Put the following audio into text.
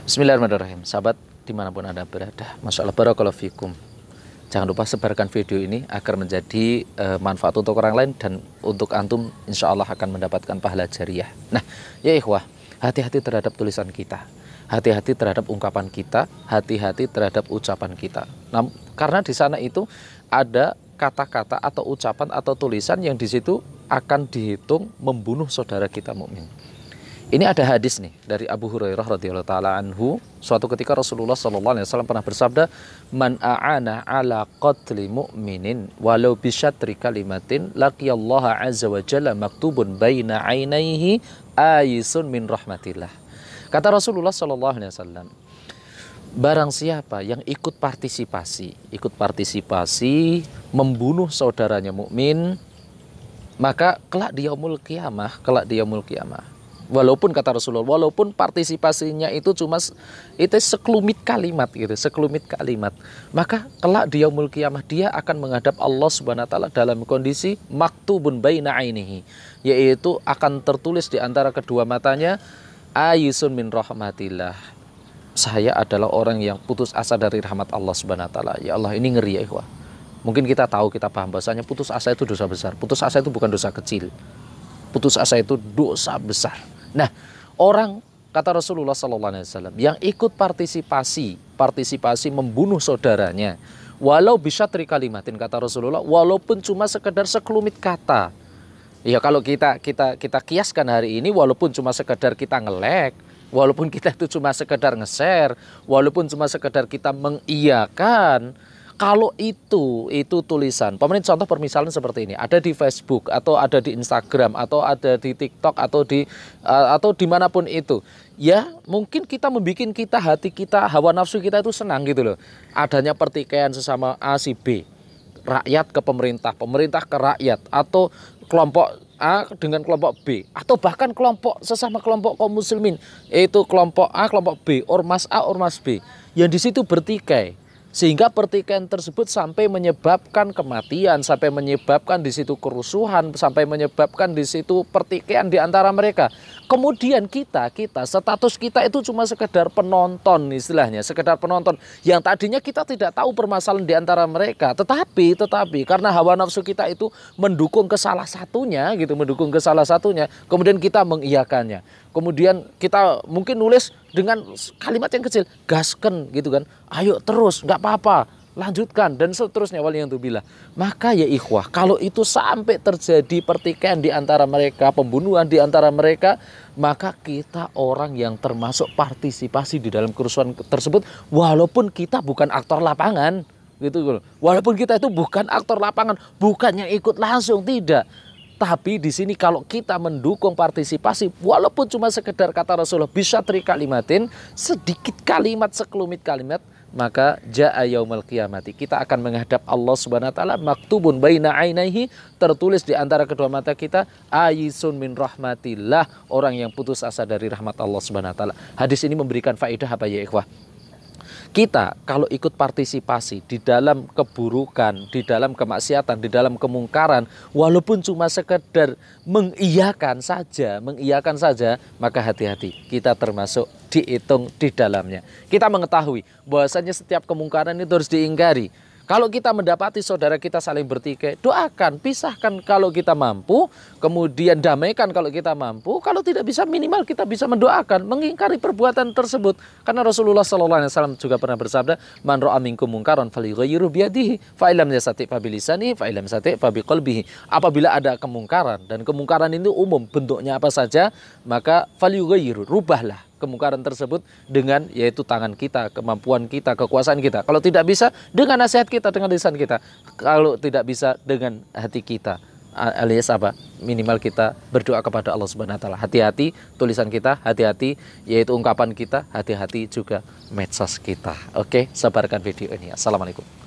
Bismillahirrahmanirrahim. Sahabat dimanapun Anda berada, Masya Allah, barakallahu fikum. Jangan lupa sebarkan video ini agar menjadi manfaat untuk orang lain, dan untuk antum insya Allah akan mendapatkan pahala jariah. Nah, ya ikhwah, hati-hati terhadap tulisan kita, hati-hati terhadap ungkapan kita, hati-hati terhadap ucapan kita. Nah, karena di sana itu ada kata-kata atau ucapan atau tulisan yang di situ akan dihitung membunuh saudara kita mukmin. Ini ada hadis nih dari Abu Hurairah radhiyallahu taala anhu. Suatu ketika Rasulullah sallallahu alaihi wasallam pernah bersabda, "Man a'ana ala qatli mu'minin walau bi syatri kalimatin laqiyallaha azza wa jalla maktubun baina 'ainaihi ayisun min rahmatillah." Kata Rasulullah sallallahu alaihi wasallam, barang siapa yang ikut partisipasi membunuh saudaranya mukmin, maka kelak di yaumul qiyamah, walaupun kata Rasulullah, walaupun partisipasinya itu cuma itu sekelumit kalimat gitu, maka kelak di yaumul qiyamah dia akan menghadap Allah Subhanahu wa taala dalam kondisi maktubun baina ainihi, yaitu akan tertulis di antara kedua matanya, ayisun min rahmatillah. Saya adalah orang yang putus asa dari rahmat Allah Subhanahu wa taala. Ya Allah, ini ngeri ya ikhwah. Mungkin kita tahu, kita paham bahasanya putus asa itu dosa besar. Putus asa itu bukan dosa kecil. Putus asa itu dosa besar. Nah, orang, kata Rasulullah SAW, yang ikut partisipasi membunuh saudaranya, walau bisyatri kalimatin, kata Rasulullah, walaupun cuma sekedar sekelumit kata. Ya kalau kita kiaskan hari ini, walaupun cuma sekedar kita nge-like, walaupun kita itu cuma sekedar nge-share, walaupun cuma sekedar kita mengiyakan, kalau itu tulisan, contoh permisalan seperti ini, ada di Facebook atau ada di Instagram atau ada di TikTok atau dimanapun itu, ya mungkin kita membuat hati kita, hawa nafsu kita itu senang gitu loh. Adanya pertikaian sesama A si B, rakyat ke pemerintah, pemerintah ke rakyat, atau kelompok A dengan kelompok B, atau bahkan sesama kelompok kaum muslimin, yaitu kelompok A, kelompok B, ormas A, ormas B, yang di situ bertikai. Sehingga pertikaian tersebut sampai menyebabkan kematian, sampai menyebabkan di situ kerusuhan, sampai menyebabkan di situ pertikaian di antara mereka. Kemudian kita status kita itu cuma sekedar penonton, istilahnya sekedar penonton, yang tadinya kita tidak tahu permasalahan di antara mereka, tetapi karena hawa nafsu kita itu mendukung ke salah satunya gitu, kemudian kita mengiyakannya. Kemudian kita mungkin nulis dengan kalimat yang kecil, gasken gitu kan, ayo terus, nggak apa-apa, lanjutkan, dan seterusnya, waliyadzubillah. Maka ya ikhwah, kalau itu sampai terjadi pertikaian di antara mereka, pembunuhan di antara mereka, maka kita orang yang termasuk partisipasi di dalam kerusuhan tersebut, walaupun kita bukan aktor lapangan gitu. Walaupun kita itu bukan aktor lapangan, bukan yang ikut langsung, tidak. Tapi di sini kalau kita mendukung partisipasi, walaupun cuma sekedar kata Rasulullah, bisyatri kalimatin, sedikit kalimat, sekelumit kalimat, maka jaa yaumul qiyamati, kita akan menghadap Allah Subhanahu wa taala, maktubun baina ainaihi, tertulis di antara kedua mata kita, ayisun min rahmatillah, orang yang putus asa dari rahmat Allah Subhanahu wa taala. Hadis ini memberikan faedah apa ya ikhwah? Kita kalau ikut partisipasi di dalam keburukan, di dalam kemaksiatan, di dalam kemungkaran, walaupun cuma sekedar mengiyakan saja, maka hati-hati, kita termasuk dihitung di dalamnya. Kita mengetahui bahwasanya setiap kemungkaran itu harus diingkari. Kalau kita mendapati saudara kita saling bertikai, doakan, pisahkan kalau kita mampu, kemudian damaikan kalau kita mampu. Kalau tidak bisa, minimal kita bisa mendoakan, mengingkari perbuatan tersebut. Karena Rasulullah SAW juga pernah bersabda, "Man ra'a minkum munkaran falyughayyirhu biyadihi, fa illam yastati' fa bilisanihi, fa illam yastati' fa biqalbihi." Apabila ada kemungkaran, dan kemungkaran itu umum, bentuknya apa saja, maka falyughayyirhu, rubahlah kemungkaran tersebut dengan, yaitu tangan kita, kemampuan kita, kekuasaan kita. Kalau tidak bisa, dengan nasihat kita, dengan lisan kita. Kalau tidak bisa, dengan hati kita, alias apa? Minimal kita berdoa kepada Allah Subhanahu wa taala. Hati-hati tulisan kita, hati-hati yaitu ungkapan kita, hati-hati juga medsos kita. Oke, sebarkan video ini. Assalamualaikum.